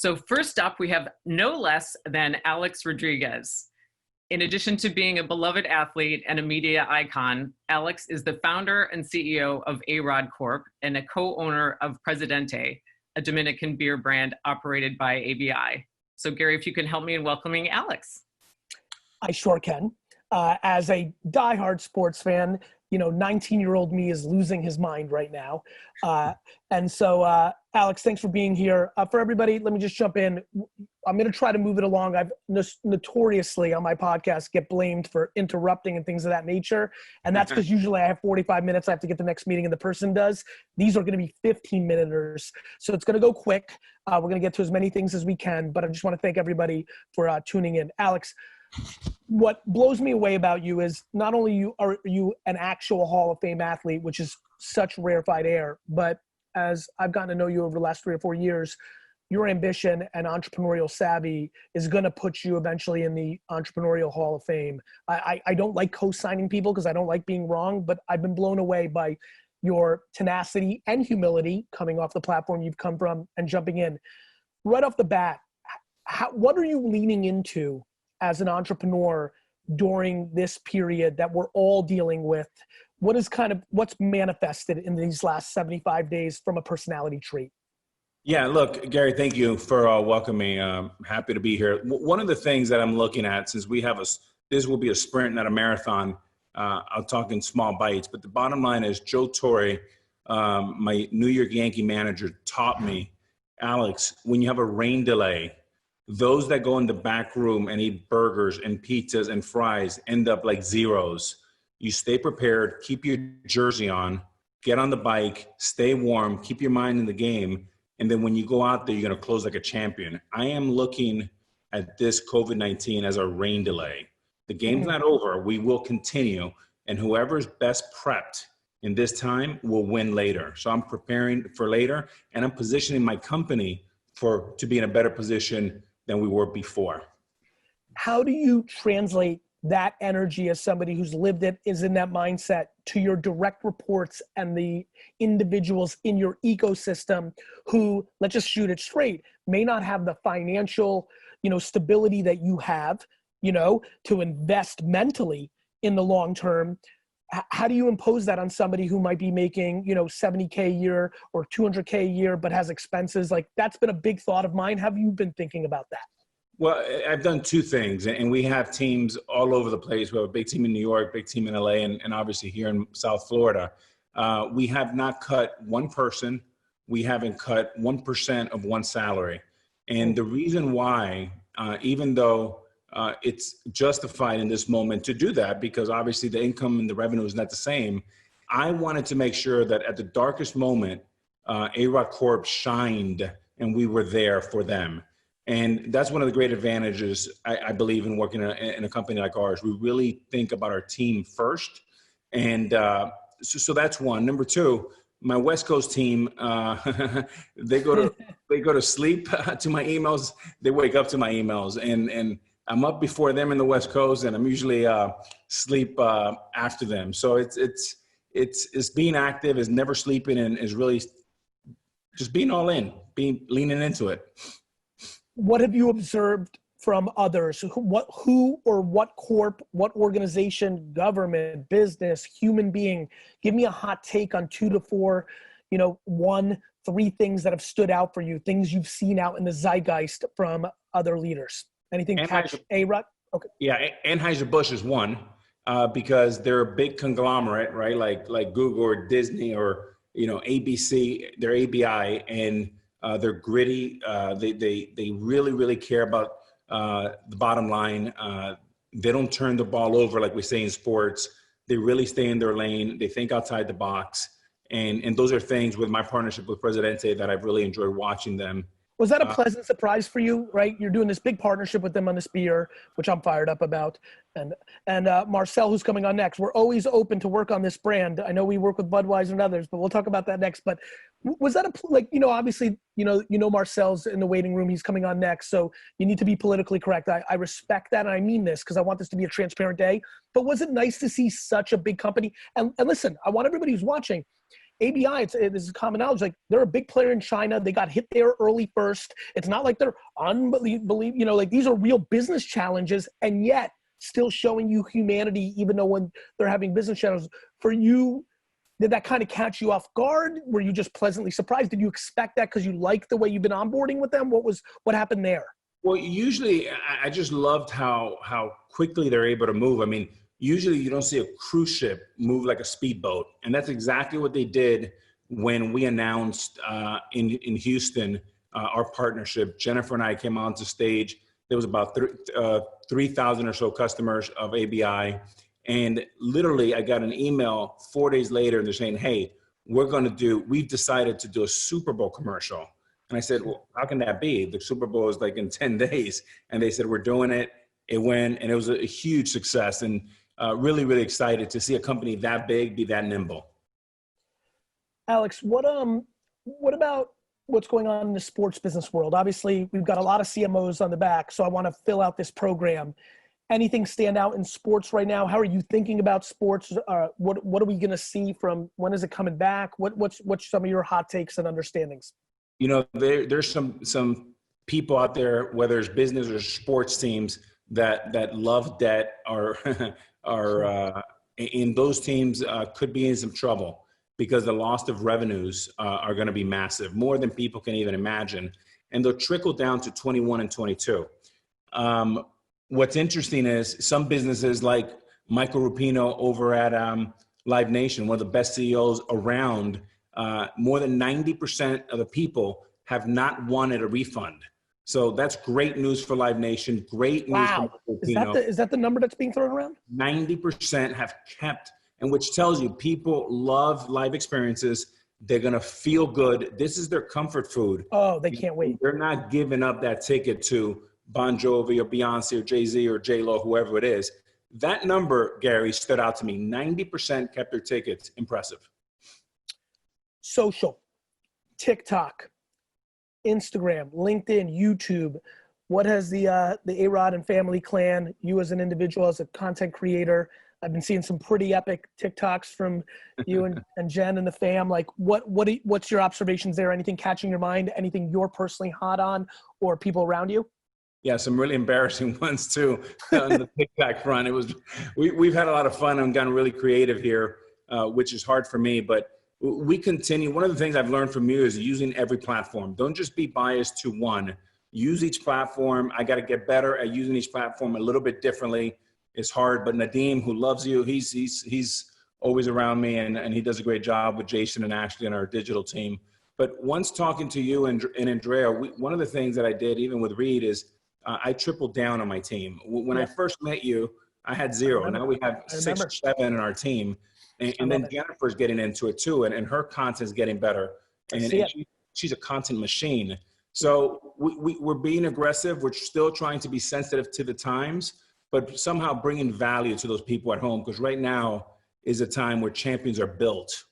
So first up, we have no less than Alex Rodriguez. In addition to being a beloved athlete and a media icon, Alex is the founder and CEO of ARod Corp and a co-owner of Presidente, a Dominican beer brand operated by ABI. So Gary, if you can help me in welcoming Alex. I sure can. As a diehard sports fan, 19-year-old me is losing his mind right now. And so, Alex, thanks for being here. For everybody, let me just jump in. I'm going to try to move it along. I've notoriously on my podcast get blamed for interrupting and things of that nature. And that's because usually I have 45 minutes. I have to get the next meeting and the person does. These are going to be 15-minuters. So it's going to go quick. We're going to get to as many things as we can, but I just want to thank everybody for tuning in. Alex, what blows me away about you is not only are you an actual Hall of Fame athlete, which is such rarefied air, but as I've gotten to know you over the last 3 or 4 years, your ambition and entrepreneurial savvy is going to put you eventually in the Entrepreneurial Hall of Fame. I don't like co-signing people because I don't like being wrong, but I've been blown away by your tenacity and humility coming off the platform you've come from and jumping in. Right off the bat, what are you leaning into as an entrepreneur during this period that we're all dealing with? What's manifested in these last 75 days from a personality trait? Yeah, look, Gary, thank you for welcoming me. Happy to be here. One of the things that I'm looking at, since we have this will be a sprint, not a marathon, I'll talk in small bites, but the bottom line is Joe Torre, my New York Yankee manager, taught me, Alex, when you have a rain delay, those that go in the back room and eat burgers and pizzas and fries end up like zeros. You stay prepared, keep your jersey on, get on the bike, stay warm, keep your mind in the game. And then when you go out there, you're going to close like a champion. I am looking at this COVID-19 as a rain delay. The game's not over. We will continue. And whoever's best prepped in this time will win later. So I'm preparing for later, and I'm positioning my company to be in a better position than we were before. How do you translate that energy as somebody who's lived it, is in that mindset, to your direct reports and the individuals in your ecosystem who, let's just shoot it straight, may not have the financial, stability that you have, to invest mentally in the long term? How do you impose that on somebody who might be making, $70K a year or $200K a year, but has expenses? Like, that's been a big thought of mine. Have you been thinking about that? Well, I've done two things, and we have teams all over the place. We have a big team in New York, big team in LA, and obviously here in South Florida. We have not cut one person. We haven't cut 1% of one salary. And the reason why, even though it's justified in this moment to do that, because obviously the income and the revenue is not the same, I wanted to make sure that at the darkest moment, ARod Corp shined and we were there for them. And that's one of the great advantages, I believe, in working in a company like ours. We really think about our team first. And so that's one. Number two, my West Coast team, they go to sleep to my emails. They wake up to my emails. And I'm up before them in the West Coast, and I'm usually sleep after them. So it's being active, is never sleeping, and is really just being all in, leaning into it. What have you observed from others? Who or what corp, what organization, government, business, human being? Give me a hot take on 2 to 4, 1, 3 things that have stood out for you, things you've seen out in the zeitgeist from other leaders. Anything catch ARod? Okay. Yeah, Anheuser-Busch is one because they're a big conglomerate, right? Like Google or Disney or ABC, they're ABI, and they're gritty. They really, really care about the bottom line. They don't turn the ball over like we say in sports. They really stay in their lane. They think outside the box. And those are things with my partnership with Presidente that I've really enjoyed watching them. Was that a pleasant surprise for you, right? You're doing this big partnership with them on this beer, which I'm fired up about. And Marcel, who's coming on next. We're always open to work on this brand. I know we work with Budweiser and others, but we'll talk about that next. But was that obviously, Marcel's in the waiting room. He's coming on next. So you need to be politically correct. I respect that. And I mean this because I want this to be a transparent day. But was it nice to see such a big company? And listen, I want everybody who's watching, ABI, this is common knowledge. Like they're a big player in China. They got hit there early first. It's not like they're unbelievable. Like these are real business challenges, and yet still showing you humanity, even though when they're having business challenges. For you, did that kind of catch you off guard? Were you just pleasantly surprised? Did you expect that because you liked the way you've been onboarding with them? What happened there? Well, usually I just loved how quickly they're able to move. I mean, usually you don't see a cruise ship move like a speedboat. And that's exactly what they did when we announced in Houston our partnership. Jennifer and I came onto stage. There was about 3,000 or so customers of ABI. And literally I got an email 4 days later and they're saying, hey, we've decided to do a Super Bowl commercial. And I said, well, how can that be? The Super Bowl is like in 10 days. And they said, we're doing it. It went, and it was a huge success. And really, really excited to see a company that big be that nimble. Alex, what about what's going on in the sports business world? Obviously, we've got a lot of CMOs on the back, so I want to fill out this program. Anything stand out in sports right now? How are you thinking about sports? What are we going to see from, when is it coming back? What's some of your hot takes and understandings? You know, there's some people out there, whether it's business or sports teams, that love debt or are in those teams could be in some trouble because the loss of revenues are going to be massive, more than people can even imagine, and they'll trickle down to 21 and 22. What's interesting is some businesses like Michael Rapino over at Live Nation, one of the best CEOs around, more than 90% of the people have not wanted a refund. So that's great news for Live Nation. Great news for Michael Rapino. Is that the number that's being thrown around? 90% have kept, and which tells you people love live experiences. They're going to feel good. This is their comfort food. Oh, they can't wait. They're not giving up that ticket to Bon Jovi or Beyonce or Jay-Z or J-Lo, whoever it is. That number, Gary, stood out to me. 90% kept their tickets. Impressive. Social, TikTok, Instagram, LinkedIn, YouTube. What has the ARod and family clan, you as an individual, as a content creator, I've been seeing some pretty epic TikToks from you and Jen and the fam. Like what's your observations there? Anything catching your mind? Anything you're personally hot on or people around you? Yeah, some really embarrassing ones too on the TikTok front. We've had a lot of fun and gotten really creative here, which is hard for me, but we continue. One of the things I've learned from you is using every platform. Don't just be biased to one. Use each platform. I got to get better at using each platform a little bit differently. It's hard, but Nadeem, who loves you, he's always around me, and he does a great job with Jason and Ashley and our digital team. But once talking to you and Andrea, one of the things that I did, even with Reed, is I tripled down on my team. When I first met you, I had 0. Now we have 6 or 7 in our team. And then Jennifer's getting into it too, and her content's getting better. And she's a content machine. So we're being aggressive. We're still trying to be sensitive to the times, but somehow bringing value to those people at home, because right now is a time where champions are built.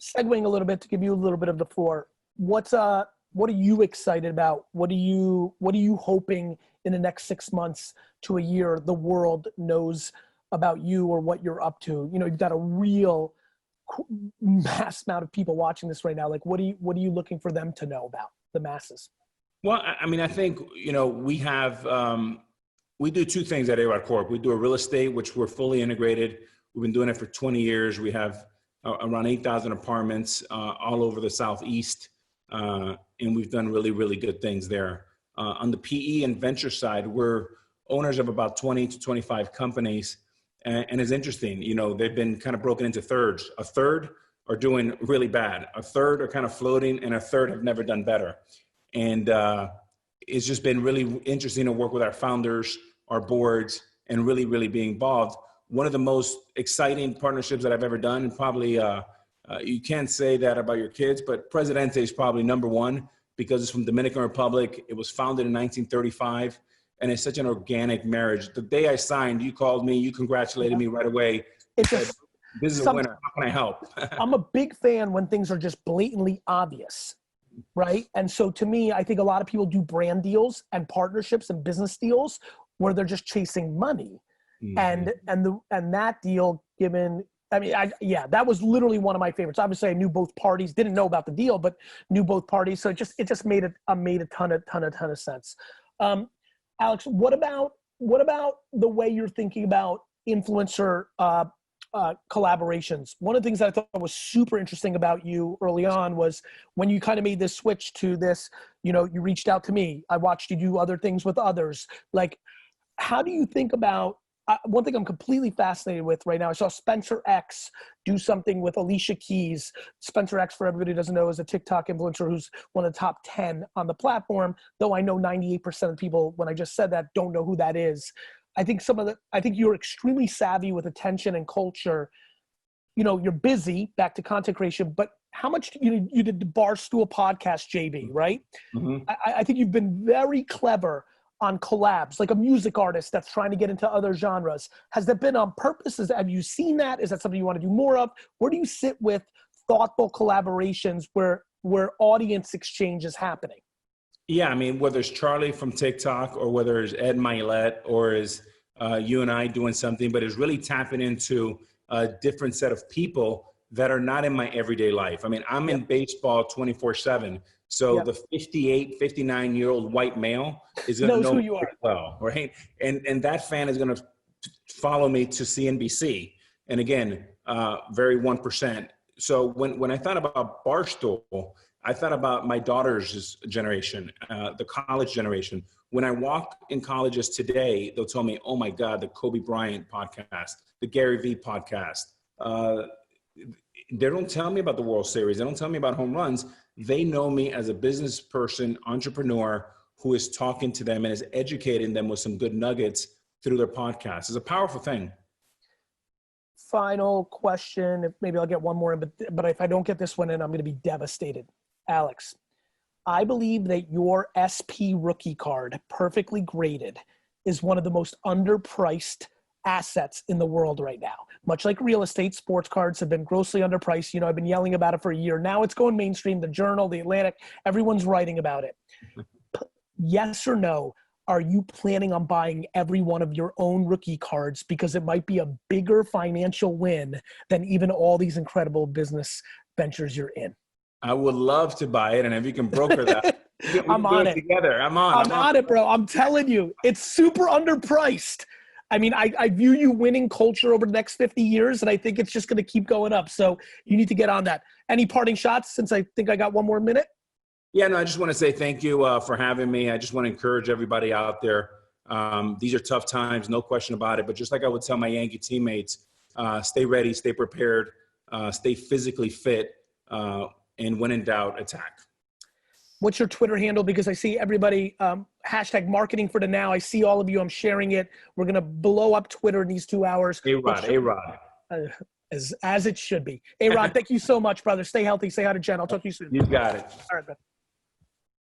Segueing a little bit to give you a little bit of the floor, what are you excited about? What are you hoping in the next 6 months to a year the world knows about you or what you're up to? You know, you've got a real mass amount of people watching this right now. Like, what are you looking for them to know about, the masses? Well, I mean, I think, you know, we have, we do 2 things at ARod Corp. We do a real estate, which we're fully integrated. We've been doing it for 20 years. We have around 8,000 apartments all over the Southeast. And we've done really, really good things there. On the PE and venture side, we're owners of about 20 to 25 companies. And it's interesting, you know, they've been kind of broken into thirds. A third are doing really bad. A third are kind of floating, and a third have never done better. And it's just been really interesting to work with our founders, our boards, and really, really be involved. One of the most exciting partnerships that I've ever done, and probably you can't say that about your kids, but Presidente is probably #1 because it's from Dominican Republic. It was founded in 1935. And it's such an organic marriage. The day I signed, you called me, you congratulated me right away. Said, this is a winner, how can I help? I'm a big fan when things are just blatantly obvious, right? And so to me, I think a lot of people do brand deals and partnerships and business deals where they're just chasing money. Mm-hmm. And that deal, given Yeah, that was literally one of my favorites. Obviously I knew both parties, didn't know about the deal, but knew both parties. So it just made a ton of sense. Alex, what about the way you're thinking about influencer collaborations? One of the things that I thought was super interesting about you early on was when you kind of made this switch to this, you reached out to me. I watched you do other things with others. Like, how do you think about, one thing I'm completely fascinated with right now, I saw Spencer X do something with Alicia Keys. Spencer X, for everybody who doesn't know, is a TikTok influencer who's one of the top 10 on the platform, though I know 98% of people, when I just said that, don't know who that is. I think you're extremely savvy with attention and culture. You're busy, back to content creation, but how much, you did the Barstool podcast, JB, right? Mm-hmm. I think you've been very clever on collabs, like a music artist that's trying to get into other genres. Has that been on purpose? Have you seen that? Is that something you want to do more of? Where do you sit with thoughtful collaborations where audience exchange is happening? Yeah, I mean, whether it's Charlie from TikTok or whether it's Ed Milet or is you and I doing something, but it's really tapping into a different set of people that are not in my everyday life. I mean, I'm in baseball 24/7. So the 58, 59-year-old white male is going to know who you are. Well, right? And that fan is going to follow me to CNBC. And again, very 1%. So when I thought about Barstool, I thought about my daughter's generation, the college generation. When I walk in colleges today, they'll tell me, oh my God, the Kobe Bryant podcast, the Gary Vee podcast. They don't tell me about the World Series. They don't tell me about home runs. They know me as a business person, entrepreneur, who is talking to them and is educating them with some good nuggets through their podcast. It's a powerful thing. Final question. Maybe I'll get one more in, but if I don't get this one in, I'm going to be devastated. Alex, I believe that your SP rookie card, perfectly graded, is one of the most underpriced assets in the world right now. Much like real estate, sports cards have been grossly underpriced. I've been yelling about it for a year. Now it's going mainstream. The Journal, the Atlantic, everyone's writing about it. Yes or no, are you planning on buying every one of your own rookie cards because it might be a bigger financial win than even all these incredible business ventures you're in? I would love to buy it, and if you can broker that, I'm on it together. I'm on it, bro. I'm telling you, it's super underpriced. I mean, I view you winning culture over the next 50 years, and I think it's just going to keep going up. So you need to get on that. Any parting shots, since I think I got one more minute? Yeah, no, I just want to say thank you for having me. I just want to encourage everybody out there. These are tough times, no question about it. But just like I would tell my Yankee teammates, stay ready, stay prepared, stay physically fit, and when in doubt, attack. What's your Twitter handle? Because I see everybody, hashtag marketing for the now. I see all of you. I'm sharing it. We're going to blow up Twitter in these 2 hours. ARod. As it should be. ARod, thank you so much, brother. Stay healthy. Say hi to Jen. I'll talk to you soon. You got it. All right, man.